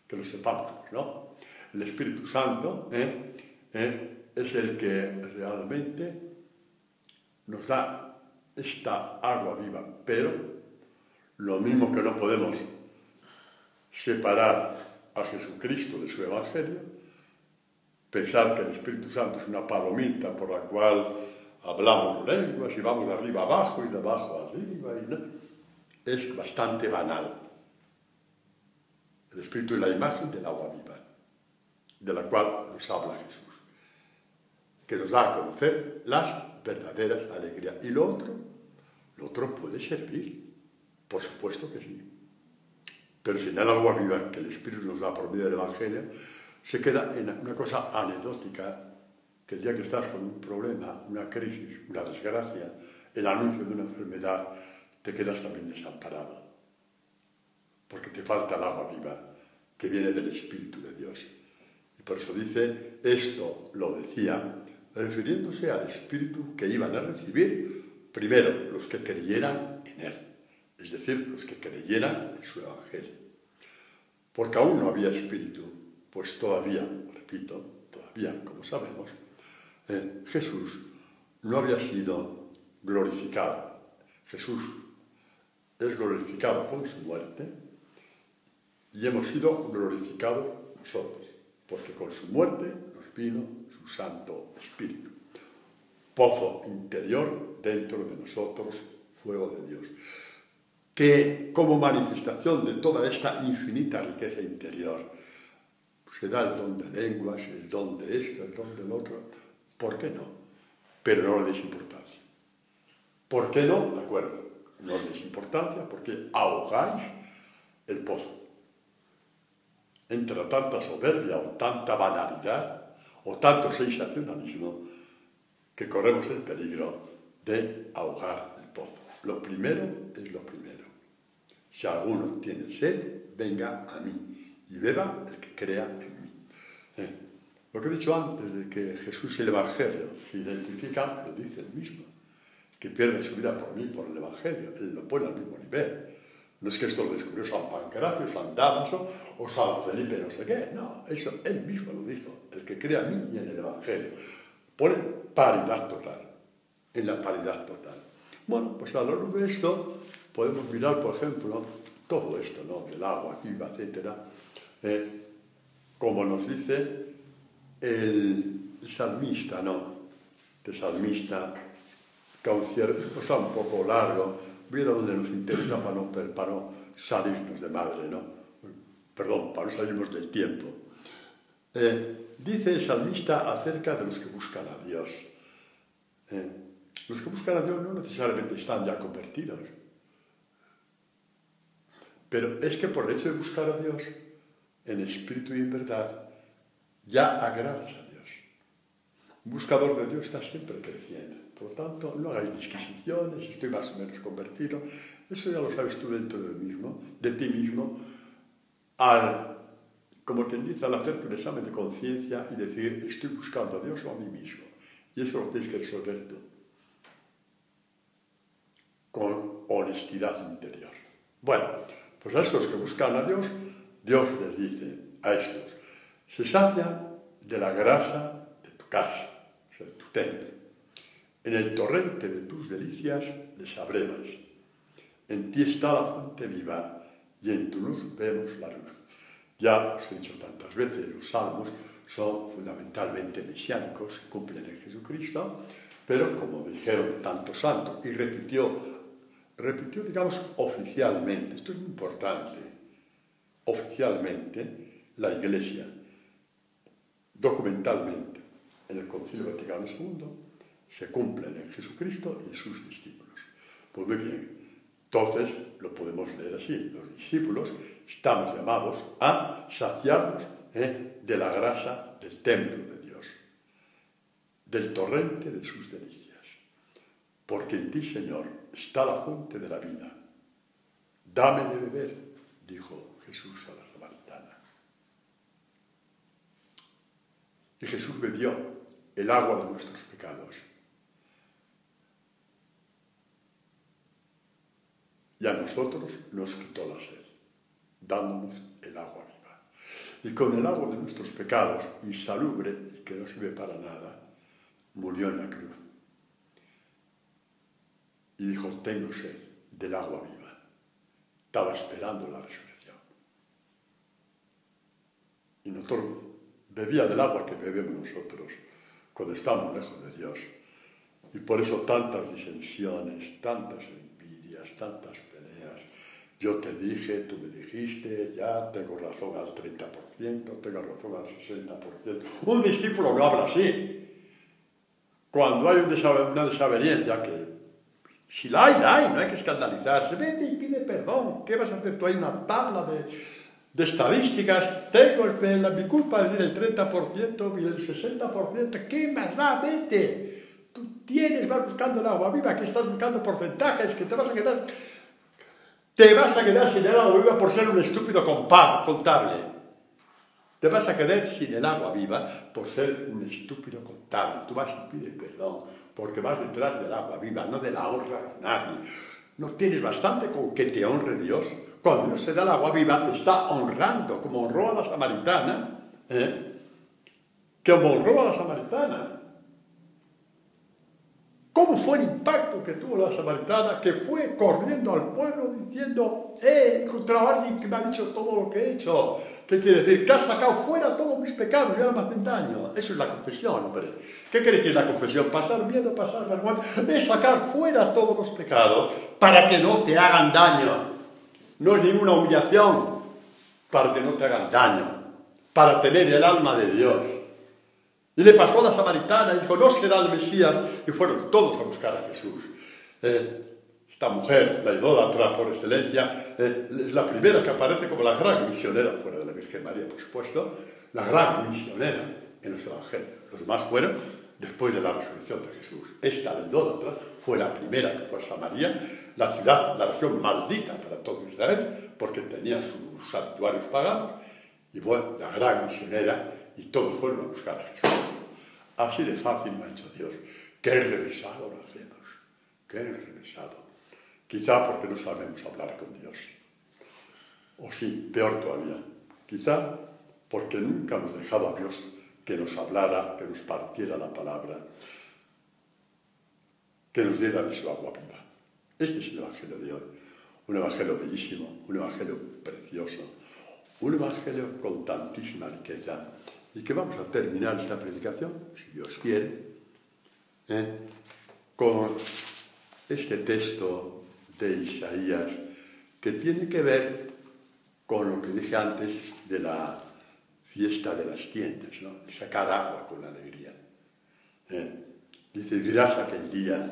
que lo sepamos, ¿no? El Espíritu Santo es el que realmente nos da esta agua viva, pero lo mismo que no podemos separar a Jesucristo de su Evangelio, pensar que el Espíritu Santo es una palomita por la cual hablamos lenguas y vamos de arriba abajo y de abajo arriba, es bastante banal. El Espíritu es la imagen del agua viva. de la cual nos habla Jesús, que nos da a conocer las verdaderas alegrías. Y lo otro puede servir, por supuesto que sí. Pero sin el agua viva que el Espíritu nos da por medio del Evangelio, se queda en una cosa anecdótica, que el día que estás con un problema, una crisis, una desgracia, el anuncio de una enfermedad, te quedas también desamparado, porque te falta el agua viva que viene del Espíritu de Dios. Y por eso dice, esto lo decía, refiriéndose al Espíritu que iban a recibir primero los que creyeran en Él, es decir, los que creyeran en su Evangelio. Porque aún no había Espíritu, pues todavía, repito, todavía, como sabemos, Jesús no había sido glorificado. Jesús es glorificado con su muerte y hemos sido glorificados nosotros, porque con su muerte nos vino su Santo Espíritu. Pozo interior dentro de nosotros, fuego de Dios, que como manifestación de toda esta infinita riqueza interior se da el don de lenguas, el don de esto, el don del otro. ¿Por qué no? Pero no le deis importancia. ¿Por qué no? De acuerdo, no le deis importancia porque ahogáis el pozo. Entra tanta soberbia o tanta banalidad o tanto sensacionalismo que corremos el peligro de ahogar el pozo. Lo primero es lo primero. Si alguno tiene sed, venga a mí y beba el que crea en mí. Lo que he dicho antes de que Jesús y el Evangelio se identifican, lo dice él mismo. Que pierde su vida por mí, por el Evangelio. Él lo pone al mismo nivel. No es que esto lo descubrió San Pancracio, San Damaso o San Felipe no sé qué. No, eso él mismo lo dijo. El que crea en mí y en el Evangelio. Pone paridad total. En la paridad total. Bueno, pues a lo largo de esto podemos mirar, por ejemplo, todo esto, ¿no? El agua viva, etcétera. Como nos dice el salmista, ¿no? El salmista, que a un cierto, pues un poco largo, viera donde nos interesa para no salirnos de madre, ¿no? Perdón, para no salirnos del tiempo. Dice el salmista acerca de los que buscan a Dios. Los que buscan a Dios no necesariamente están ya convertidos. Pero es que por el hecho de buscar a Dios, en espíritu y en verdad, ya agradas a Dios. Un buscador de Dios está siempre creciendo. Por lo tanto, no hagáis disquisiciones, estoy más o menos convertido. Eso ya lo sabes tú dentro de ti mismo, como quien dice, al hacerte un examen de conciencia y decir, estoy buscando a Dios o a mí mismo. Y eso lo tienes que resolver tú, con honestidad interior. Bueno, pues a estos que buscan a Dios, Dios les dice a estos, se sacian de la grasa de tu casa, o sea, de tu templo. En el torrente de tus delicias les abrevas. En ti está la fuente viva y en tu luz vemos la luz. Ya os he dicho tantas veces, los salmos son fundamentalmente mesiánicos, se cumplen en Jesucristo, pero como dijeron tantos santos y repitió, digamos, oficialmente, esto es muy importante, oficialmente la Iglesia, documentalmente, en el Concilio Vaticano II, se cumplen en Jesucristo y en sus discípulos. Pues muy bien, entonces lo podemos leer así, los discípulos estamos llamados a saciarnos de la grasa del templo de Dios, del torrente de sus delicias, porque en ti, Señor, está la fuente de la vida. Dame de beber, dijo Jesús a la samaritana. Y Jesús bebió el agua de nuestros pecados. Y a nosotros nos quitó la sed, dándonos el agua viva. Y con el agua de nuestros pecados, insalubre y que no sirve para nada, murió en la cruz. Y dijo, tengo sed del agua viva. Estaba esperando la resurrección. Y nosotros bebía del agua que bebemos nosotros cuando estamos lejos de Dios. Y por eso tantas disensiones, tantas envidias, tantas peleas, Yo te dije, tú me dijiste, ya tengo razón al 30%, tengo razón al 60%. Un discípulo no habla así. Cuando hay una desaveniencia, que si la hay, no hay que escandalizarse. Vete y pide perdón. ¿Qué vas a hacer tú? Hay una tabla de estadísticas. Tengo mi culpa es del 30% y del 60%. ¿Qué más da? Vete. Tú vas buscando el agua viva, que estás buscando porcentajes, que te vas a quedar sin el agua viva por ser un estúpido contable. Te vas a quedar sin el agua viva por ser un estúpido contable. Tú vas y pides perdón porque vas detrás del agua viva, no de la honra de nadie. ¿No tienes bastante con que te honre Dios? Cuando Dios te da el agua viva, te está honrando, como honró a la samaritana. Como honró a la samaritana. ¿Cómo fue el impacto que tuvo la samaritana, que fue corriendo al pueblo diciendo, he encontrado a alguien que me ha dicho todo lo que he hecho? ¿Qué quiere decir? Que ha sacado fuera todos mis pecados y ahora me hacen daño. Eso es la confesión, hombre. ¿Qué quiere decir la confesión? Pasar miedo, pasar vergüenza. Es sacar fuera todos los pecados para que no te hagan daño. No es ninguna humillación para que no te hagan daño. Para tener el alma de Dios. Y le pasó a la samaritana y dijo, no será el Mesías. Y fueron todos a buscar a Jesús. Esta mujer, la idólatra por excelencia, es la primera que aparece como la gran misionera, fuera de la Virgen María, por supuesto, la gran misionera en los evangelios. Los demás fueron después de la resurrección de Jesús. Esta, la idólatra, fue la primera que fue a Samaria, la ciudad, la región maldita para todo Israel, porque tenía sus santuarios paganos, y bueno, la gran misionera, y todos fueron a buscar a Jesús. Así de fácil lo ha hecho Dios. Qué revesado lo hacemos. Qué revesado. Quizá porque no sabemos hablar con Dios. O sí, peor todavía. Quizá porque nunca hemos dejado a Dios que nos hablara, que nos partiera la palabra, que nos diera de su agua viva. Este es el Evangelio de hoy. Un Evangelio bellísimo, un Evangelio precioso, un Evangelio con tantísima riqueza. Y que vamos a terminar esta predicación, si Dios quiere, con este texto de Isaías que tiene que ver con lo que dije antes de la fiesta de las tiendas, ¿no? Sacar agua con alegría. Dice, dirás aquel día,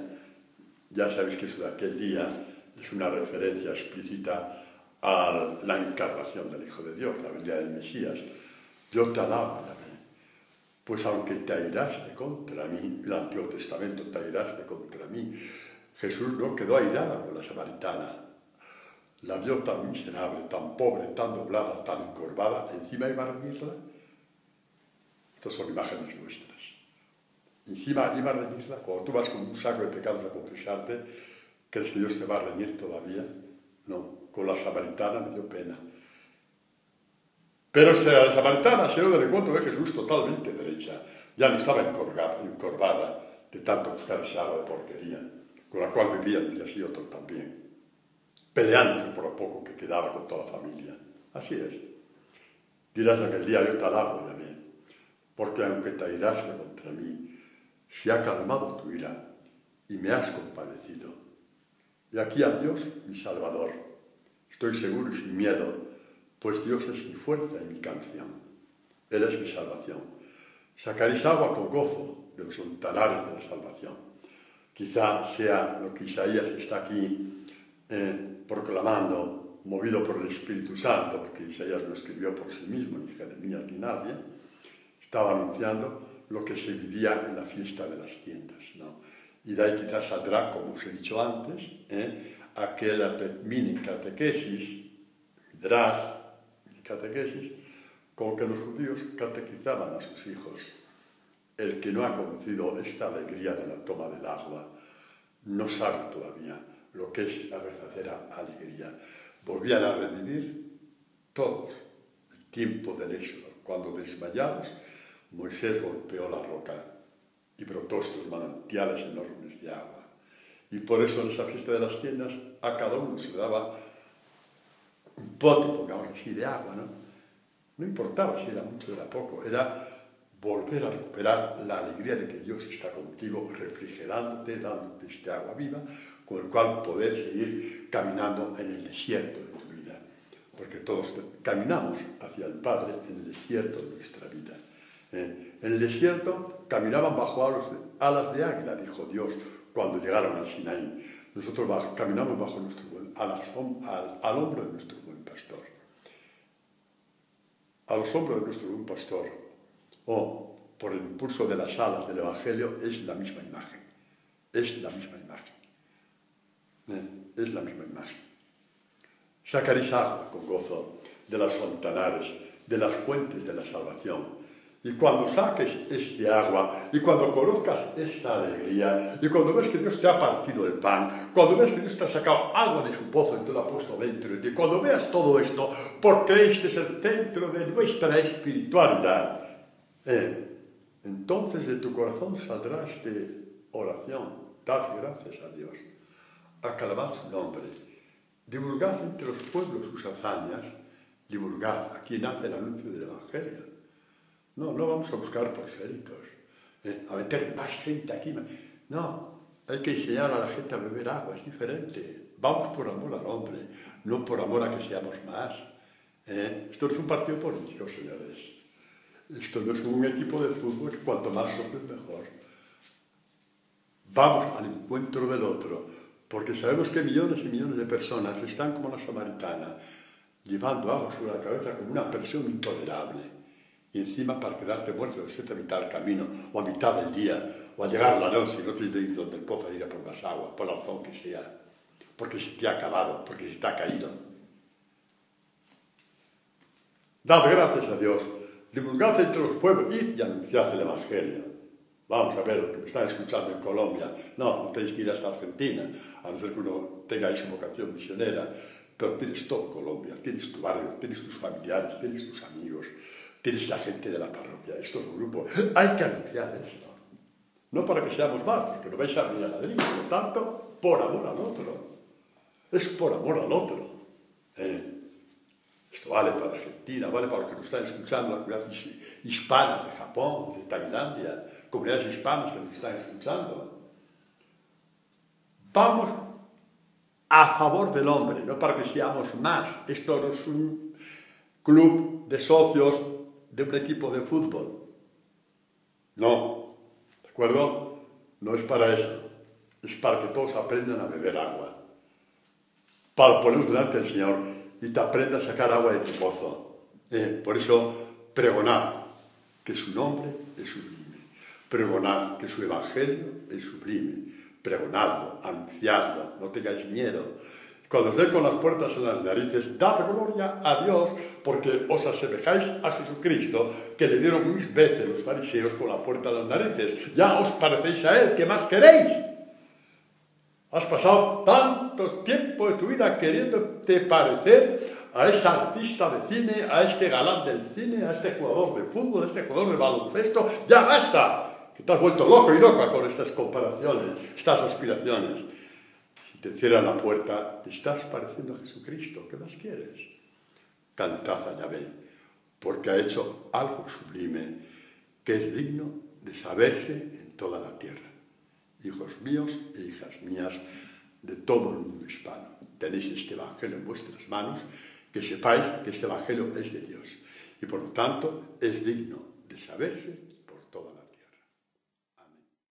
ya sabéis que eso de aquel día es una referencia explícita a la encarnación del Hijo de Dios, la venida del Mesías. Yo te alabo, Yahvé, pues aunque te airaste contra mí, el Antiguo Testamento te airaste contra mí, Jesús no quedó airada con la samaritana. La vio tan miserable, tan pobre, tan doblada, tan encorvada, encima iba a reñirla. Estas son imágenes nuestras. Encima iba a reñirla. Cuando tú vas con un saco de pecados a confesarte, ¿crees que Dios te va a reñir todavía? No, con la samaritana me dio pena. Pero la samaritana se dio del encuentro de Jesús totalmente derecha. Ya no estaba encorvada de tanto buscar esa agua de porquería, con la cual vivían días y otros también, peleándose por lo poco que quedaba con toda la familia. Así es. Dirás aquel día, yo te alabo, Yahvé, porque aunque te airaste contra mí, se ha calmado tu ira y me has compadecido. Y aquí a Dios, mi Salvador, estoy seguro y sin miedo, pues Dios es mi fuerza y mi canción. Él es mi salvación. Sacaréis agua con gozo de los fontanales de la salvación. Quizá sea lo que Isaías está aquí proclamando, movido por el Espíritu Santo, porque Isaías no escribió por sí mismo, ni Jeremías ni nadie. Estaba anunciando lo que se vivía en la fiesta de las tiendas, ¿no? Y de ahí quizás saldrá, como os he dicho antes, aquella mini catequesis, catequesis, con que los judíos catequizaban a sus hijos. El que no ha conocido esta alegría de la toma del agua no sabe todavía lo que es la verdadera alegría. Volvían a revivir todos el tiempo del Éxodo, cuando desmayados Moisés golpeó la roca y brotó estos manantiales enormes de agua. Y por eso en esa fiesta de las tiendas a cada uno se le daba un pote, pongamos así, de agua, ¿no? No importaba si era mucho o era poco, era volver a recuperar la alegría de que Dios está contigo, refrigerándote, dándote este agua viva, con el cual poder seguir caminando en el desierto de tu porque todos caminamos hacia el Padre en el desierto de nuestra vida. En el desierto caminaban bajo alas de águila, dijo Dios cuando llegaron al Sinaí. Nosotros caminamos bajo al hombro de nuestro buen pastor. A los hombros de nuestro buen pastor, o por el impulso de las alas del Evangelio, es la misma imagen. Es la misma imagen. Es la misma imagen. Sacaréis agua con gozo de las fontanares, de las fuentes de la salvación. Y cuando saques este agua, y cuando conozcas esta alegría, y cuando ves que Dios te ha partido el pan, cuando ves que Dios te ha sacado agua de su pozo y te lo ha puesto dentro de ti, cuando veas todo esto, porque este es el centro de nuestra espiritualidad, entonces de tu corazón saldrá esta oración: dad gracias a Dios, aclamad su nombre, divulgad entre los pueblos sus hazañas, divulgad. Aquí nace el anuncio del Evangelio. No vamos a buscar proselitos, a meter más gente aquí. No, hay que enseñar a la gente a beber agua, es diferente. Vamos por amor al hombre, no por amor a que seamos más. Esto no es un partido político, señores. Esto no es un equipo de fútbol que cuanto más soplen mejor. Vamos al encuentro del otro, porque sabemos que millones y millones de personas están como la samaritana, llevando agua sobre la cabeza como una presión intolerable. Y encima, para quedarte muerto, a mitad del camino, o a mitad del día, o a llegar la noche, y no tienes de ir donde el pozo a ir a por más agua, por la razón que sea, porque se te ha acabado, porque se te ha caído. Dad gracias a Dios, divulgad entre los pueblos, id y anunciad el Evangelio. Vamos a ver, lo que me están escuchando en Colombia. No tenéis que ir hasta Argentina, a no ser que uno tenga ahí su vocación misionera, pero tienes todo Colombia, tienes tu barrio, tienes tus familiares, tienes tus amigos, tienes la gente de la parroquia, estos grupos. Hay que anunciar esto. No para que seamos más, porque no vais a venir a Madrid, por lo tanto, por amor al otro. Es por amor al otro. Esto vale para Argentina, vale para los que nos están escuchando, las comunidades hispanas de Japón, de Tailandia, comunidades hispanas que nos están escuchando. Vamos a favor del hombre, no para que seamos más. Esto no es un club de socios de un equipo de fútbol. No, ¿de acuerdo? No es para eso. Es para que todos aprendan a beber agua. Para ponernos delante del Señor y te aprenda a sacar agua de tu pozo. Por eso, pregonad que su nombre es sublime. Pregonad que su evangelio es sublime. Pregonadlo, anunciadlo, no tengáis miedo. Cuando os dé con las puertas en las narices, dad gloria a Dios, porque os asemejáis a Jesucristo, que le dieron 1000 veces los fariseos con la puerta en las narices. Ya os parecéis a Él, ¿qué más queréis? Has pasado tanto tiempo de tu vida queriéndote parecer a ese artista de cine, a este galán del cine, a este jugador de fútbol, a este jugador de baloncesto. ¡Ya basta! Que te has vuelto loco y loca con estas comparaciones, estas aspiraciones. Si te cierran la puerta, te estás pareciendo a Jesucristo. ¿Qué más quieres? Cantad a Yahvé, porque ha hecho algo sublime que es digno de saberse en toda la tierra. Hijos míos e hijas mías de todo el mundo hispano, tenéis este evangelio en vuestras manos, que sepáis que este evangelio es de Dios y por lo tanto es digno de saberse